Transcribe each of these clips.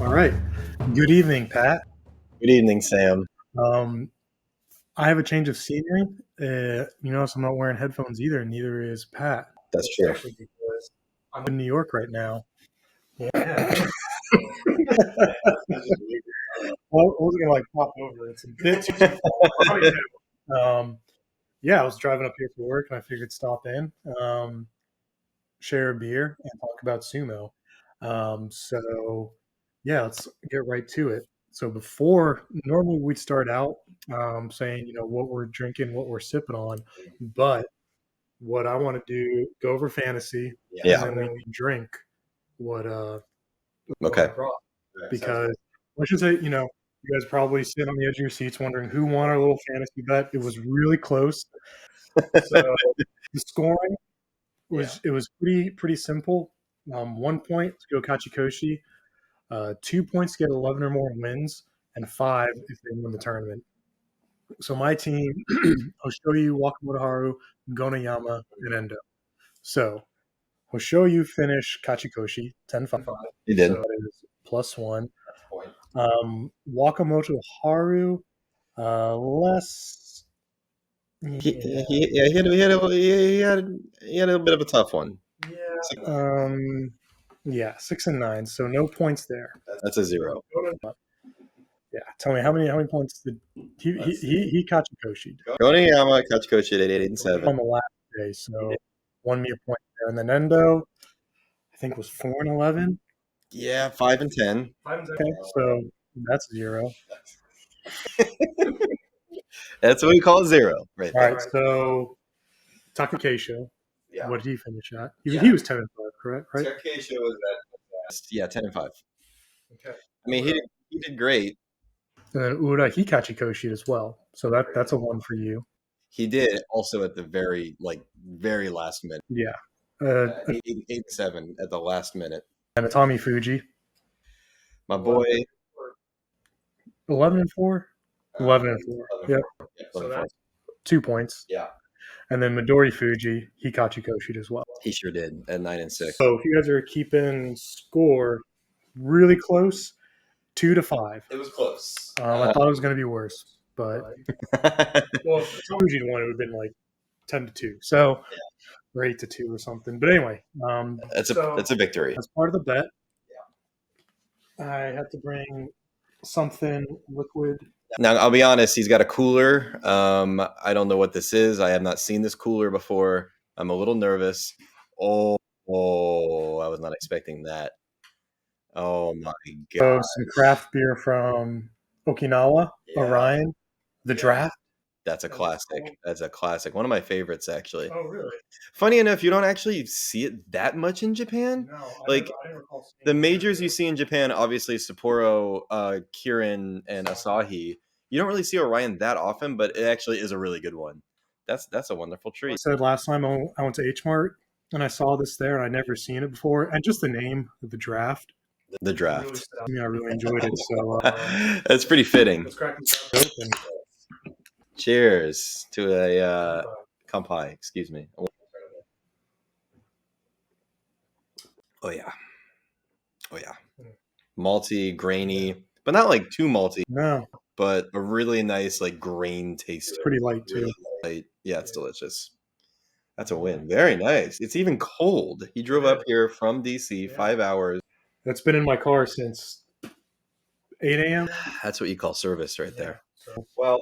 All right. Good evening, Pat. Good evening, Sam. Um, I have a change of scenery. You notice I'm not wearing headphones either, and neither is Pat. That's true. Especially because I'm in New York right now. Yeah. Well, I wasn't gonna pop over. It's a bit too far. Yeah, I was driving up here for work, and I figured stop in, share a beer, and talk about sumo. So yeah, let's get right to it. So before, normally we'd start out saying, what we're drinking, what we're sipping on, but what I want to do, go over fantasy, Yeah. and then we can drink what Okay. I brought. Because I should say, you guys probably sit on the edge of your seats wondering who won our little fantasy bet. It was really close. So the scoring was pretty simple. 1 point to go Kachikoshi, 2 points to get 11 or more wins, and 5 if they win the tournament. So my team, Hoshoyu, Wakamotoharu, Gonayama, and Endo. So Hoshoyu finished Kachikoshi 10-5. He did. So it is +1. Wakamoto Haru, less. He had a bit of a tough one. Yeah, 6 and 9. So no points there. That's a 0. Yeah, tell me how many points did he Kachikoshi? Gonayama, Kachikoshi at 8 and 7 on the last day, so won me a point there. And then Endo, I think was 4 and 11. Yeah, 5 and 10. Okay, so that's 0. That's what we call a 0, right? All right, so Takakeisho, what did he finish at? He was 10 and 5, correct? Right? Takakeisho was at 10 and 5. Okay. I mean, he did great. And then Ura, he Kachikoshi as well, so that's a 1 for you. He did also at the very last minute. Yeah. 8 and 7 at the last minute. And Tommy Fuji, my boy, 11 and 4. 11 and 4. Yep. So that's 2 points. Yeah. And then Midori Fuji, he Kachikoshi'd as well. He sure did at 9 and 6. So if you guys are keeping score really close, 2-5. It was close. I thought it was going to be worse, but well, if Fuji won, it would have been 10-2. So or 8-2 or something. But anyway, that's a victory. As part of the bet, I had to bring something liquid. Now, I'll be honest, he's got a cooler. I don't know what this is. I have not seen this cooler before. I'm a little nervous. Oh, I was not expecting that. Oh, my God. So some craft beer from Okinawa, Orion, the draft. That's a classic. That's a classic. One of my favorites, actually. Oh, really? Funny enough, you don't actually see it that much in Japan. No. I recall the majors you see in Japan, obviously Sapporo, Kirin, and Asahi. You don't really see Orion that often, but it actually is a really good one. That's a wonderful treat. I said last time I went to H Mart and I saw this there, and I'd never seen it before. And just the name of the draft. The draft. I really enjoyed it. So that's pretty fitting. Let's crack this open. Cheers to a kampai. Excuse me. Oh yeah. Malty, grainy, but not too malty. No. But a really nice grain taste. It's pretty light too. Really light. Yeah, it's delicious. That's a win. Very nice. It's even cold. He drove up here from DC 5 hours. That's been in my car since 8 a.m. That's what you call service right there. Well,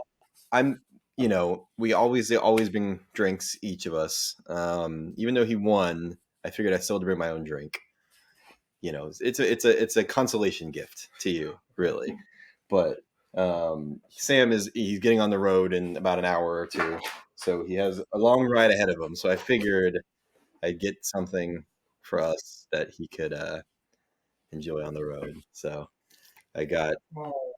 we always bring drinks, each of us. Even though he won, I figured I still had to bring my own drink. It's a consolation gift to you, really. But Sam he's getting on the road in about an hour or two, so he has a long ride ahead of him. So I figured I'd get something for us that he could enjoy on the road. So I got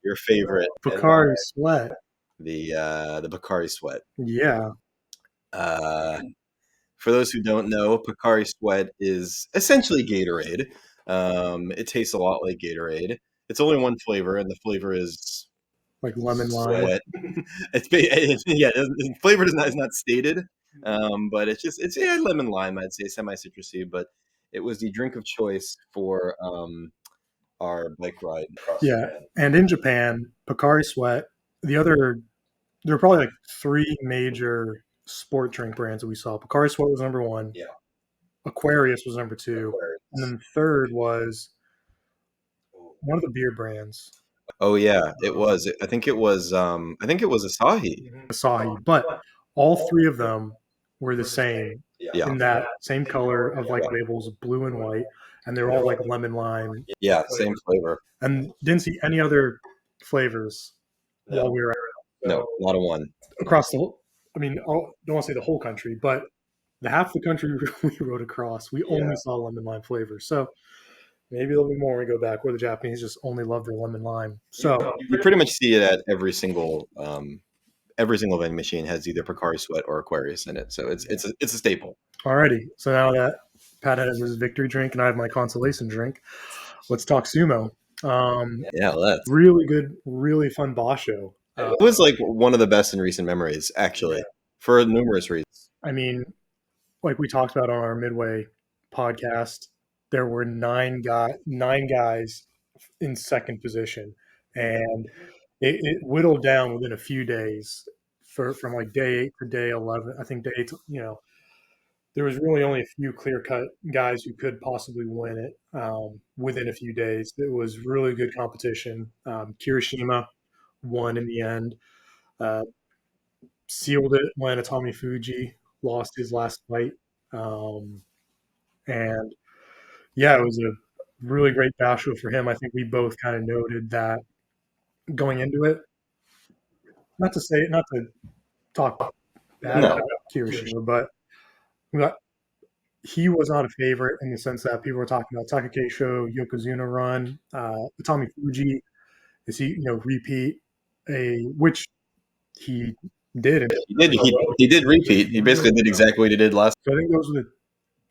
your favorite Pocari Sweat. The Pocari Sweat. Yeah. For those who don't know, Pocari Sweat is essentially Gatorade. It tastes a lot like Gatorade. It's only one flavor, and the flavor is lemon lime. The flavor is not stated, but it's lemon lime. I'd say semi citrusy, but it was the drink of choice for our bike ride across Yeah, Japan. and in Japan, Pocari Sweat. The other, there were probably like three major sport drink brands that we saw. Pocari Sweat was number one. Yeah. Aquarius was number two, Aquarius. and then the third was one of the beer brands, Oh yeah, it was. I think it was. I think it was Asahi. Asahi. But all three of them were the same Yeah. in that same color of like Yeah. labels, blue and white, and they're all like lemon lime. Yeah, same flavor. And didn't see any other flavors while we were No, not a one. across the whole. I mean, don't want to say the whole country, but the half the country we rode across, we only saw lemon lime flavors. So maybe there'll be more when we go back, where the Japanese just only love their lemon lime. So You pretty much see it at every single vending machine has either Pocari Sweat or Aquarius in it. So it's a staple. alrighty. So now that Pat has his victory drink and I have my consolation drink, let's talk sumo. Yeah, let's. Really good, really fun basho. It was like one of the best in recent memories, actually, for numerous reasons. I mean, like we talked about on our Midway podcast, there were nine guys in second position, and it whittled down within a few days from like day 8 to day 11. I think day 8 there was really only a few clear cut guys who could possibly win it within a few days. It was really good competition. Kirishima won in the end, uh, sealed it when Atami Fuji lost his last fight. Um, and yeah, it was a really great basho for him. I think we both kind of noted that going into it, not to talk bad No. about Kirishima, but he was not a favorite in the sense that people were talking about Takakeisho, Yokozuna run, Tommy Fuji. Is he, repeat which he did. He did repeat. He basically did exactly what he did last. So I think those were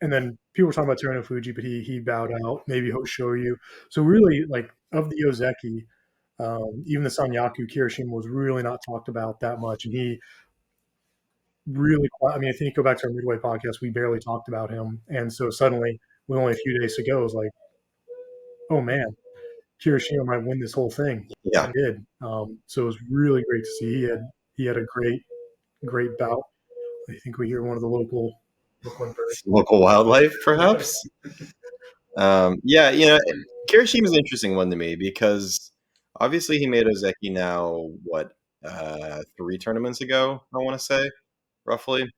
and then people were talking about Teruno Fuji, but he bowed out. Maybe Hoshoryu. So really, like of the Ozeki, even the Sanyaku Kirishima was really not talked about that much, and he really. I mean, I think you go back to our Midway podcast, we barely talked about him, and so suddenly, with only a few days to go, it was like, oh man, Kirishima might win this whole thing. Yeah, he did. So it was really great to see. He had a great bout. I think we hear one of the local wildlife, perhaps. Yeah, Kirishima is an interesting one to me because obviously he made Ozeki now, what, 3 tournaments ago, I want to say, roughly.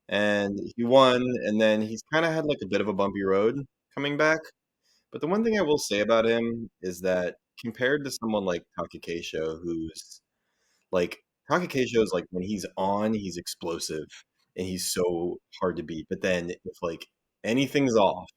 And he won, and then he's kind of had like a bit of a bumpy road coming back. But the one thing I will say about him is that compared to someone like Takakeisho, who's like Takakeisho is like when he's on, he's explosive and he's so hard to beat. But then if like anything's off,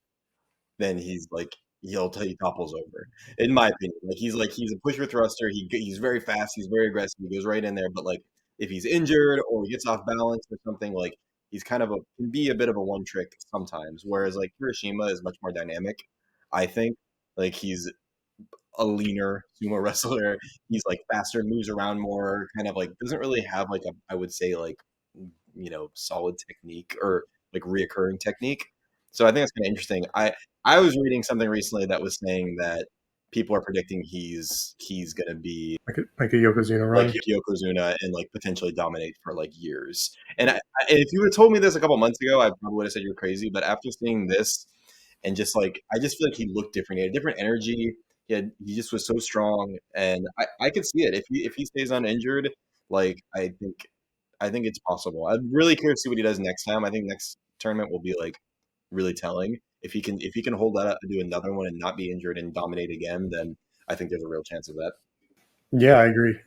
then he's like he'll tell you topples over. In my opinion, like he's a pusher thruster. He's very fast. He's very aggressive. He goes right in there. But like if he's injured or he gets off balance or something, like he's kind of can be a bit of a one trick sometimes. Whereas like Hiroshima is much more dynamic. I think like he's a leaner sumo wrestler. He's like faster, moves around more, kind of like doesn't really have like a I would say like solid technique or like reoccurring technique. So I think that's kind of interesting. I was reading something recently that was saying that people are predicting he's gonna be like a Yokozuna run, like Yokozuna, and like potentially dominate for like years. And if you would have told me this a couple months ago, I probably would have said you're crazy. But after seeing this, and just like I just feel like he looked different. He had a different energy. He just was so strong, and I could see it if he stays uninjured. Like I think it's possible. I'm really curious to see what he does next time. I think next tournament will be like really telling. If he can hold that up and do another one and not be injured and dominate again, then I think there's a real chance of that. Yeah, I agree.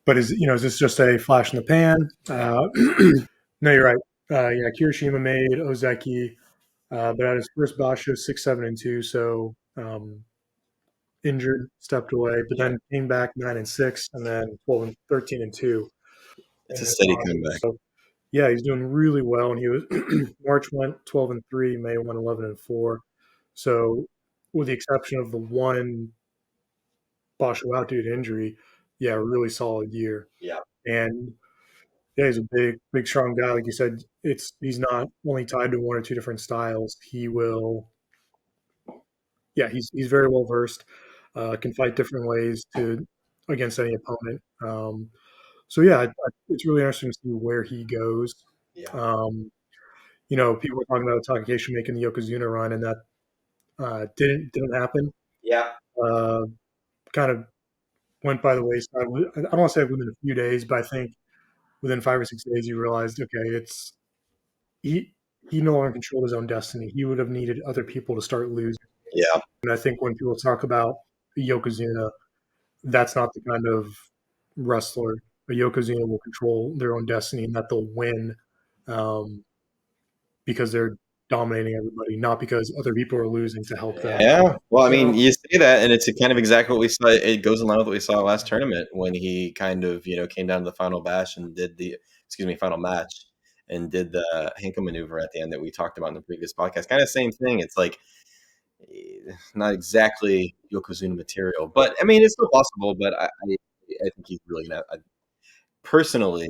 But is this just a flash in the pan? No, you're right. Yeah, Kirishima made Ozeki, but at his first Basho, 6-7-2, so injured, stepped away, but then came back 9-6, and then 12-13-2. It's a steady comeback. So, yeah, he's doing really well, and he was March went 12-3, May went 11-4. So, with the exception of the one Basho out due to injury, yeah, really solid year. Yeah, and yeah, he's a big, strong guy. Like you said, he's not only tied to one or two different styles. He will, yeah, he's very well versed. Can fight different ways to against any opponent. So yeah, it's really interesting to see where he goes. Yeah. People were talking about Takahashi making the Yokozuna run, and that didn't happen. Yeah. Uh, Kind of went by the wayside. I don't want to say within a few days, but I think within 5 or 6 days, he realized, okay, he he no longer controlled his own destiny. He would have needed other people to start losing. Yeah. And I think when people talk about Yokozuna, that's not the kind of wrestler. A Yokozuna will control their own destiny and that they'll win um, because they're dominating everybody, not because other people are losing to help them. Yeah. Well, I mean, So, you say that, and it's kind of exactly what we saw. It goes along with what we saw last tournament when he kind of, came down to the final bash and did final match and did the Henko maneuver at the end that we talked about in the previous podcast. Kind of same thing. It's like not exactly Yokozuna material, but I mean, it's still possible. But I think he's really gonna personally,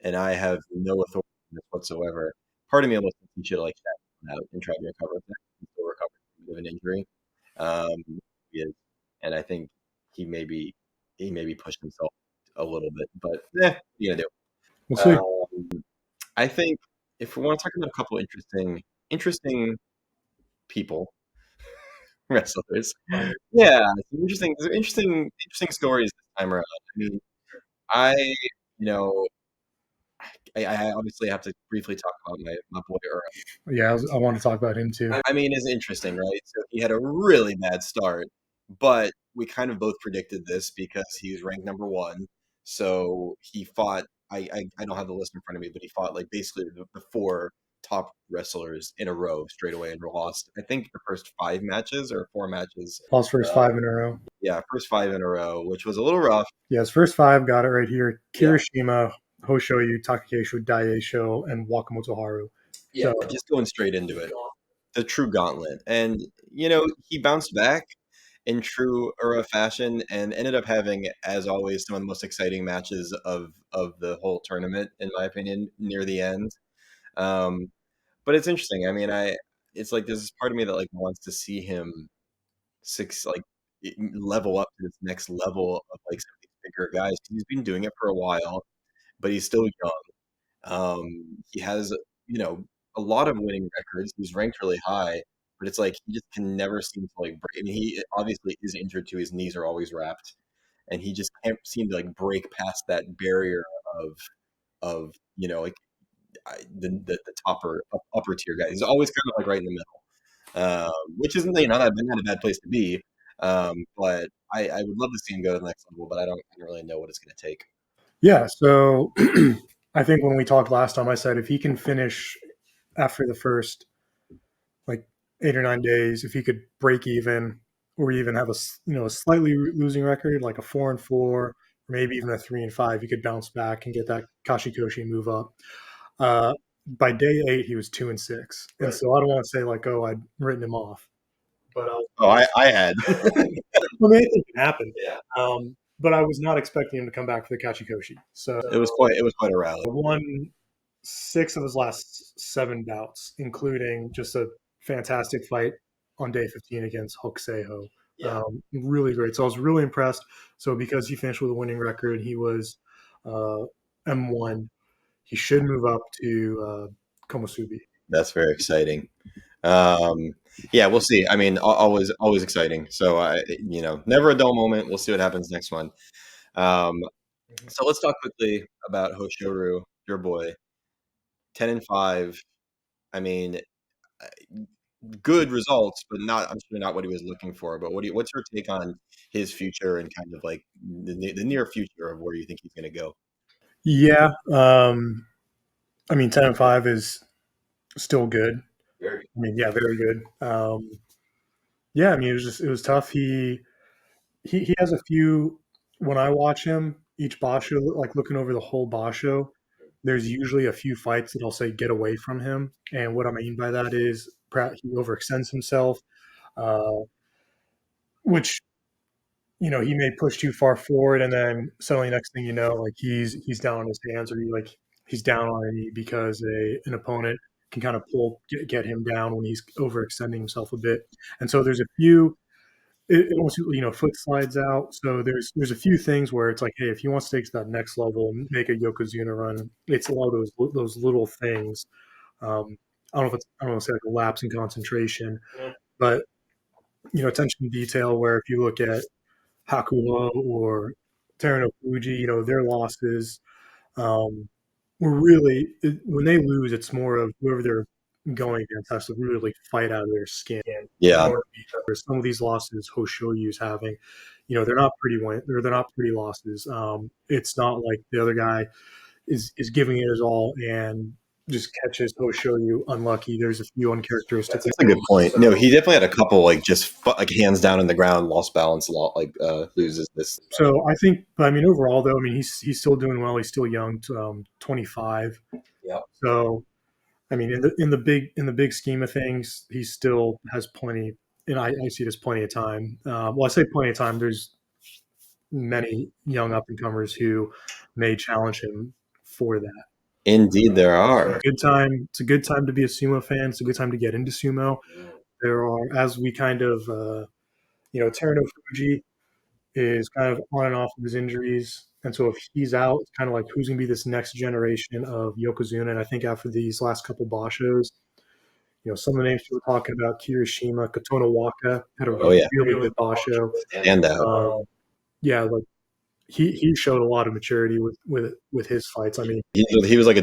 and I have no authority on this whatsoever. Part of me almost thinks he should like shut out and try to recover from that. He's still recovering from an injury. He is, and I think he maybe pushed himself a little bit, but you know, we'll see. I think if we want to talk about a couple interesting people, wrestlers, yeah, some interesting stories this time around. I mean, I you know I obviously have to briefly talk about my boy Earl. Yeah, I want to talk about him too. I mean, it's interesting, right? So he had a really bad start, but we kind of both predicted this because he was ranked number one. So he fought. I don't have the list in front of me, but he fought like basically the four top wrestlers in a row straight away and lost. I think the first five matches or four matches. Lost first five in a row. Yeah, first five in a row, which was a little rough. Yeah, his first five got it right here. Kirishima, Hoshoyu, Takakeisho, Daieisho, and Wakamoto Haru. Yeah, just going straight into it. The true gauntlet. And, he bounced back in true Ura fashion and ended up having, as always, some of the most exciting matches of the whole tournament, in my opinion, near the end. Um, but it's interesting. I mean, it's like there's this part of me that like wants to see him like level up to this next level of like some of these bigger guys. He's been doing it for a while, but he's still young. He has, you know, a lot of winning records. He's ranked really high, but it's like he just can never seem to like break. I mean, he obviously is injured too. His knees are always wrapped, and he just can't seem to like break past that barrier of like the upper tier guys. He's always kind of like right in the middle, which isn't not a bad place to be. But I would love to see him go to the next level, but I don't really know what it's going to take. Yeah, so I think when we talked last time, I said if he can finish after the first like 8 or 9 days, if he could break even or even have a slightly losing record, like a 4-4, or maybe even a 3-5, he could bounce back and get that Kashikoshi move up. By day 8, he was 2-6, and so I don't want to say like, oh, I'd written him off, but I had. I mean, anything can happen. Yeah. But I was not expecting him to come back for the Kachikoshi. So It was quite a rally. won 6 of his last 7 bouts, including just a fantastic fight on day 15 against Hokuseiho. Yeah. Really great. So I was really impressed. So because he finished with a winning record, he was M1. He should move up to Komusubi. That's very exciting. Yeah, we'll see. I mean, always exciting. So never a dull moment. We'll see what happens next one. So let's talk quickly about Hoshoru, your boy. 10-5. I mean, good results, but I'm sure not what he was looking for. But what's your take on his future and kind of like the near future of where you think he's going to go? Yeah. I mean, 10-5 is still good. Very I mean, yeah, very good. Yeah, I mean, it was tough. He has a few. When I watch him, each Basho, like looking over the whole Basho, there's usually a few fights that I'll say get away from him. And what I mean by that is perhaps he overextends himself, uh, which he may push too far forward, and then suddenly next thing you know, like he's down on his hands, or he's down on a knee because an opponent can kind of get him down when he's overextending himself a bit. And so there's a few. It almost foot slides out. So there's a few things where it's like, hey, if he wants to take to that next level and make a Yokozuna run, it's a lot of those little things. I don't know if it's like a lapse in concentration, but attention to detail. Where if you look at Hakuho or Terano Fuji, their losses were really when they lose, it's more of whoever they're going against has to really fight out of their skin. Yeah. Some of these losses Hoshoyu's having, they're not pretty they're not pretty losses. It's not like the other guy is giving it his all and just catches Hoshoyu unlucky. There's a few uncharacteristic. That's a good point. No, he definitely had a couple like just like hands down in the ground, lost balance a lot, like loses this. So I think, but I mean, overall though, I mean, he's still doing well. He's still young, 25. Yeah. So I mean, in the big scheme of things, he still has plenty, and I see there's plenty of time. Well, I say plenty of time. There's many young up and comers who may challenge him for that. Indeed, there are. Good time. It's a good time to be a sumo fan. It's a good time to get into sumo. There are, as we kind of, Terano Fuji is kind of on and off of his injuries. And so if he's out, it's kind of like who's going to be this next generation of Yokozuna. And I think after these last couple Bashos, some of the names we were talking about, Kirishima, Katona Waka had a really good Basho. And yeah, like he showed a lot of maturity with his fights. I mean, he was like he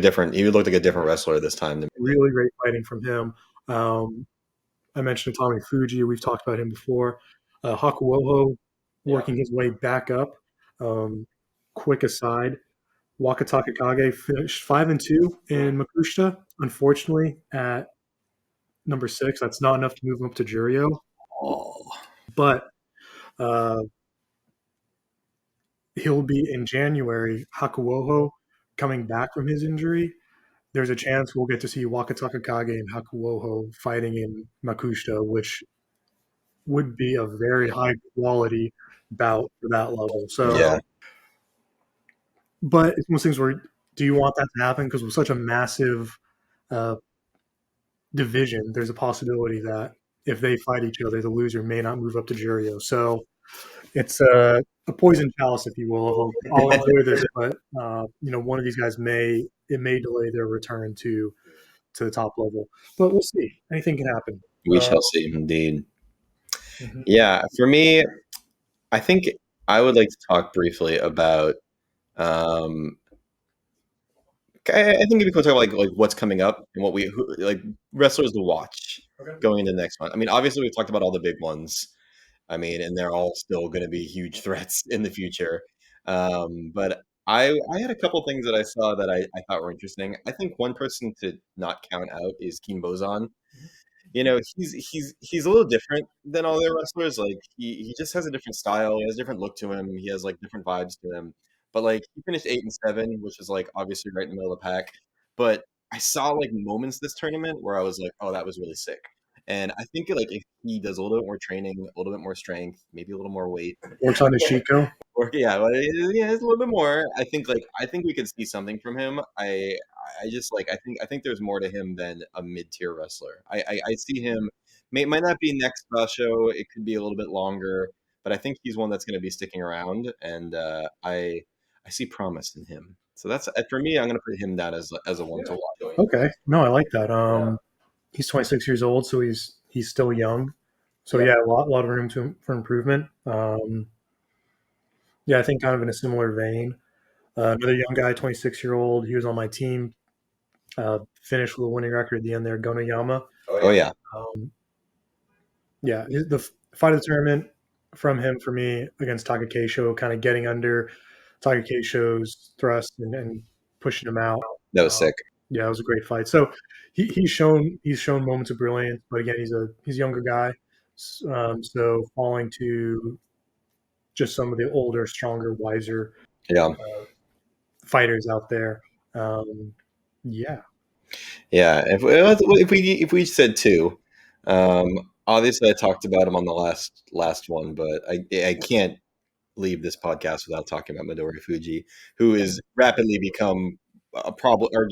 looked like a different wrestler this time. Really great fighting from him. I mentioned Tommy Fuji. We've talked about him before. Hakuoho working his way back up. Quick aside, Waka Takakage finished 5-2 in Makushita. Unfortunately, at number 6, that's not enough to move him up to Juryo. But he'll be in January. Hakuoho coming back from his injury. There's a chance we'll get to see Waka Takakage and Hakuoho fighting in Makushita, which would be a very high quality bout for that level. So, yeah. But it's one of those things where, do you want that to happen? Because with such a massive division, there's a possibility that if they fight each other, the loser may not move up to Juryo. So it's a poison chalice, if you will. I'll enjoy this, but one of these guys may delay their return to the top level. But we'll see. Anything can happen. We shall see, indeed. Mm-hmm. Yeah, for me, I think I would like to talk briefly about. I think we can talk about like what's coming up and what like wrestlers to watch going into the next one. I mean, obviously we've talked about all the big ones. I mean, and they're all still going to be huge threats in the future. But I had a couple things that I saw that I thought were interesting. I think one person to not count out is Kinbozan. He's a little different than all their wrestlers. Like he just has a different style. He has a different look to him. He has like different vibes to him. But like he finished 8-7, which is like obviously right in the middle of the pack. But I saw like moments this tournament where I was like, oh, that was really sick. And I think like if he does a little bit more training, a little bit more strength, maybe a little more weight, works on his Chico, it's a little bit more. I think we could see something from him. I just like I think there's more to him than a mid-tier wrestler. I see him might not be next show. It could be a little bit longer, but I think he's one that's going to be sticking around, and I see promise in him. So that's for me. I'm going to put him down as a one to watch. Okay, no, I like that. He's 26 years old, so he's still young. So yeah, a lot of room for improvement. Yeah, I think kind of in a similar vein. Another young guy, 26-year-old. He was on my team. Finished with a winning record at the end there, Gonoyama. Oh yeah. Yeah, the fight of the tournament from him for me against Takakeisho, kind of getting under Takakeisho's thrust and pushing him out. That was sick. Yeah, it was a great fight. So he's shown moments of brilliance, but again, he's a younger guy. So falling to just some of the older, stronger, wiser fighters out there. Yeah. If we said two, obviously I talked about him on the last one, but I can't leave this podcast without talking about Midori Fuji, who has rapidly become a problem. Or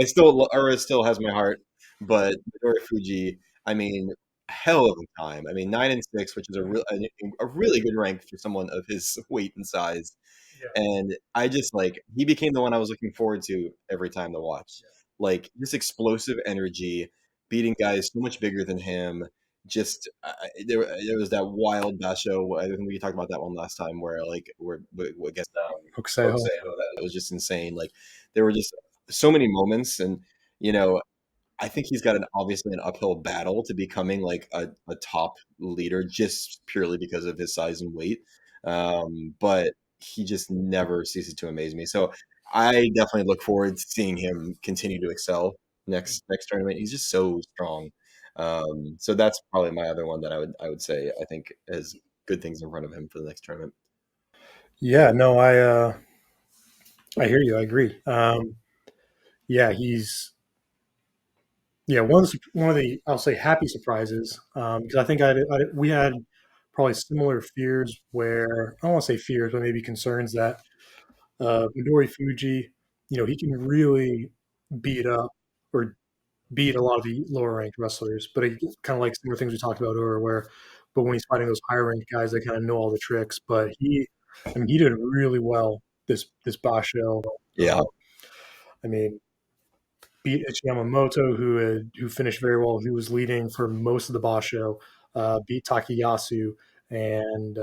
still has my heart. but Midori Fuji, I mean, hell of a time. I mean, 9-6, which is a really good rank for someone of his weight and size. Yeah. And I just like he became the one I was looking forward to every time to watch. Like this explosive energy, beating guys so much bigger than him. Just there was that wild basho. I think we talked about that one last time, where like we're against Hokuseiho. that was just insane. Like there were just so many moments, and you know I think he's got obviously an uphill battle to becoming like a top leader just purely because of his size and weight. But he just never ceases to amaze me. So I definitely look forward to seeing him continue to excel next tournament. He's just so strong. So that's probably my other one that I would say I think has good things in front of him for the next tournament. Yeah, no, I hear you. I agree. Yeah, he's one of the I'll say happy surprises because I think we had probably similar fears where I don't want to say fears, but maybe concerns that Midori Fuji, he can really beat up or beat a lot of the lower ranked wrestlers, but it kind of like some of the things we talked about earlier, but when he's fighting those higher ranked guys, they kind of know all the tricks. But I mean, he did really well this Basho. Yeah, I mean, beat Ichiyamamoto, who finished very well, who was leading for most of the Basho. Beat Takayasu and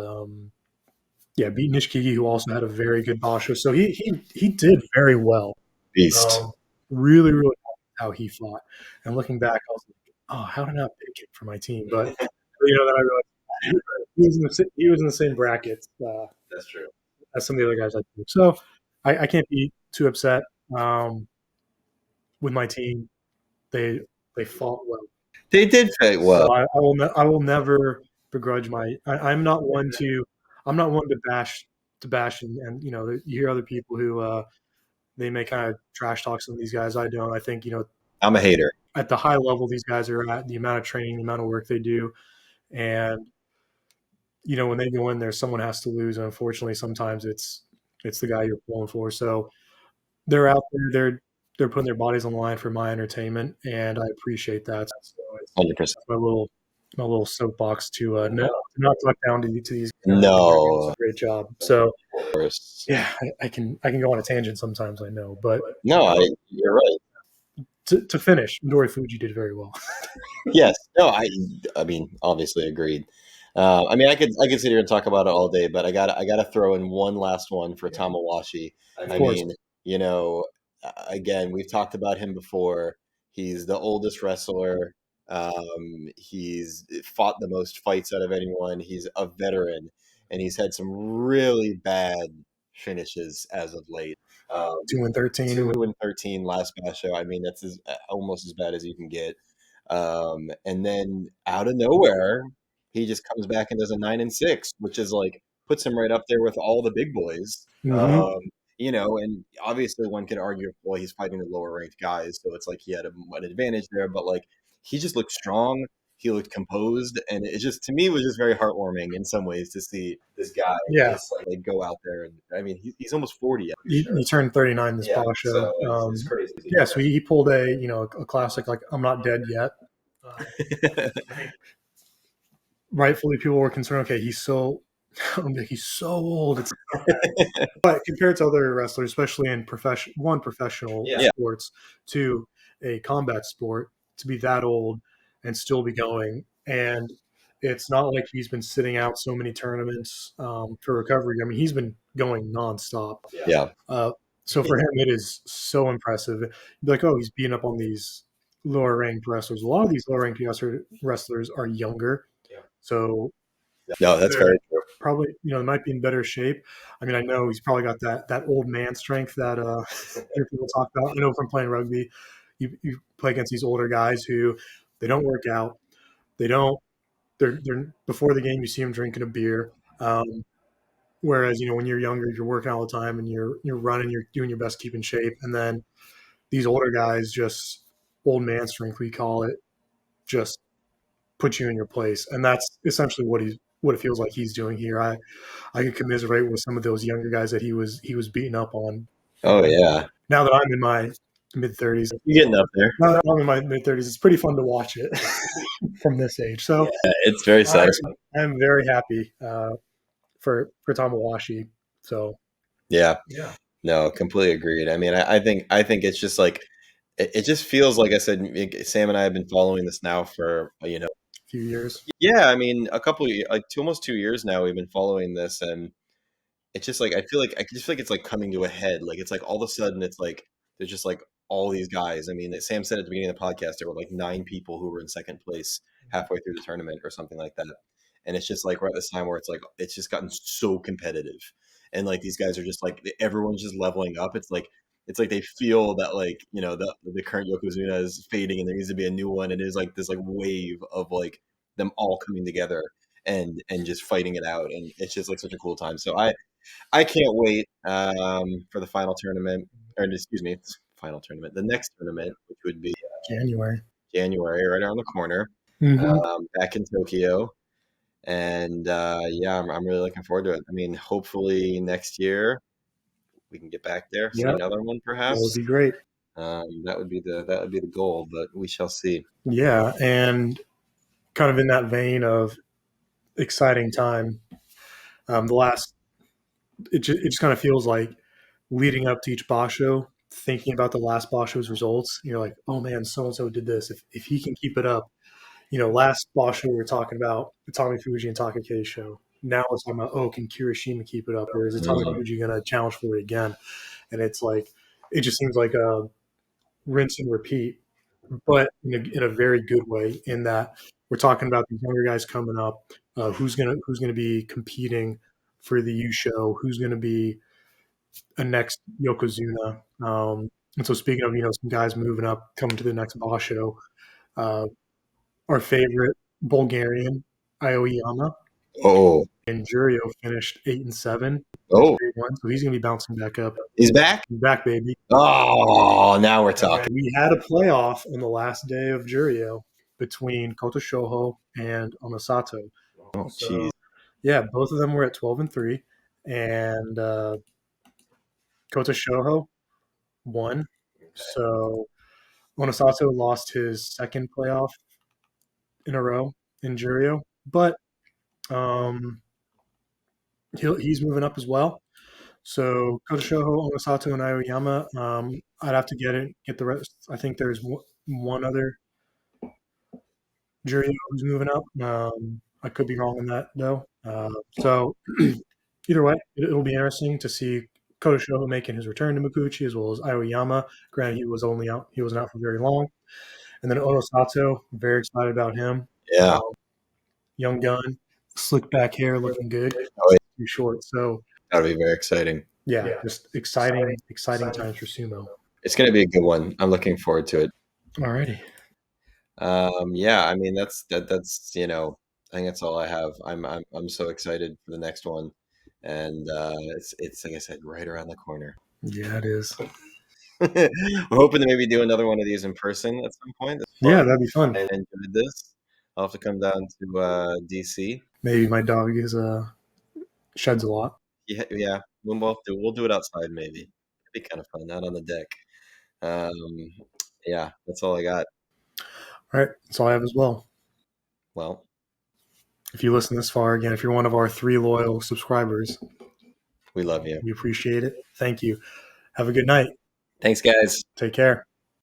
beat Nishikigi, who also had a very good Basho. So he did very well. beast. Really, really how he fought. And looking back, I was like, oh, how did I not pick him for my team? But then I realized he was in the same bracket That's true. as some of the other guys I do. So I can't be too upset with my team. They fought well. They did fight well. So I will never begrudge I'm not one to bash and you hear other people who they may kind of trash talk some of these guys. I don't. I think I'm a hater. at the high level these guys are at, the amount of training, the amount of work they do, and when they go in there, someone has to lose. And unfortunately, sometimes it's the guy you're pulling for. So they're out there, they're putting their bodies on the line for my entertainment, and I appreciate that. So it's 100%. my little soapbox to not talk down to these guys. No. Great job. So Of course. yeah, I can go on a tangent sometimes. I know, but No, you're right. to finish, Midori Fuji did very well. Yes. No, I mean, obviously agreed. I mean, I could sit here and talk about it all day, but I gotta throw in one last one for Tamawashi. I course. mean, again, we've talked about him before. He's the oldest wrestler. He's fought the most fights out of anyone. He's a veteran, and he's had some really bad finishes as of late. 2-13. 2-13 last Basho. I mean, that's almost as bad as you can get. And then out of nowhere, he just comes back and does a 9-6, which is like puts him right up there with all the big boys. Mhm. And obviously one could argue, well, he's fighting the lower ranked guys, so it's like he had an advantage there. But like he just looked strong. He looked composed, and it just to me was just very heartwarming in some ways to see this guy just like go out there. And I mean, he's almost 40. He turned 39 this Basho. So it's crazy. Yeah, so he pulled a classic like I'm Not Dead Yet. Rightfully, people were concerned. Okay, he's so old. But compared to other wrestlers, especially in professional sports, to a combat sport, to be that old and still be going, and it's not like he's been sitting out so many tournaments for recovery. I mean, he's been going nonstop. Yeah. So for him, it is so impressive. You'd be like, oh, he's beating up on these lower ranked wrestlers. A lot of these lower ranked wrestlers are younger. So no, that's very true. Probably, they might be in better shape. I mean, I know he's probably got that old man strength that people talk about. I know from playing rugby, you play against these older guys who they don't work out. They're before the game you see them drinking a beer. Whereas when you're younger, you're working all the time and you're running, you're doing your best to keep in shape, and then these older guys, just old man strength, we call it, just put you in your place, and that's essentially what it feels like he's doing here. I could commiserate with some of those younger guys that he was beating up on. Oh yeah. Now that I'm in my mid-30s. You're getting up there. I'm in my mid-30s. It's pretty fun to watch it from this age. So It's very satisfying. I'm very happy for Tamawashi. So Yeah. No, completely agreed. I mean, I think it's just like it just feels like I said. Sam and I have been following this now for a few years. Yeah, I mean, almost 2 years now. We've been following this, and it's just like I just feel like it's like coming to a head. Like it's like all of a sudden it's like there's just like all these guys. I mean, Sam said at the beginning of the podcast there were like 9 people who were in second place halfway through the tournament or something like that. And it's just like we're at this time where it's like it's just gotten so competitive, and like these guys are just like everyone's just leveling up. It's like they feel that like the current Yokozuna is fading and there needs to be a new one. And there's like this like wave of like them all coming together and just fighting it out, and it's just like such a cool time. So I can't wait for the final tournament, or excuse me, final tournament, the next tournament, which would be January, right around the corner, back in Tokyo. And yeah, I'm really looking forward to it. I mean, hopefully next year we can get back there, see another one, perhaps. That would be great. That would be the goal, but we shall see. Yeah, and kind of in that vein of exciting time, it just kind of feels like leading up to each Basho, thinking about the last Basho's results. You're like, oh man, so and so did this. If he can keep it up, last Basho we were talking about Tommy Fuji and Takake show. Now we're talking about, oh, can Kirishima keep it up, or is Tommy Fuji going to challenge for it again? And it's like it just seems like a rinse and repeat, but in a very good way. In that we're talking about these younger guys coming up, who's gonna be competing for the U show, who's gonna be a next Yokozuna. And so speaking of some guys moving up, coming to the next Basho, our favorite Bulgarian Aoyama. Oh, And Jurio finished 8-7. Oh, so he's gonna be bouncing back up. He's back. He's back, baby. Oh, now we're talking. And we had a playoff on the last day of Jurio between Kota Shoho and Onosato. Oh, jeez. Yeah, both of them were at 12-3, and Kota Shoho won. So Onosato lost his second playoff in a row in Jurio, but he's moving up as well. So Kota Shoho, Onosato, and Aoyama. I'd have to get the rest. I think there's one other Jurio who's moving up. I could be wrong on that though. So either way, it'll be interesting to see Kota Shoho making his return to Mikuchi, as well as Aoyama. Granted, he wasn't out for very long. And then Onosato, very excited about him. Yeah. Young gun, slick back hair, looking good. Too short. So that'll be very exciting. Yeah, just exciting times for sumo. It's going to be a good one. I'm looking forward to it. Alrighty. Yeah, I mean that's I think that's all I have. I'm so excited for the next one, and it's like I said, right around the corner. Yeah, it is. We're hoping to maybe do another one of these in person at some point. Yeah, that'd be fun. I enjoyed this. I'll have to come down to DC. Maybe my dog sheds a lot. Yeah, we'll do it outside maybe. It'd be kind of fun, not on the deck. Yeah, that's all I got. All right, that's all I have as well. Well, if you listen this far, again, if you're one of our 3 loyal subscribers, we love you. We appreciate it. Thank you. Have a good night. Thanks, guys. Take care.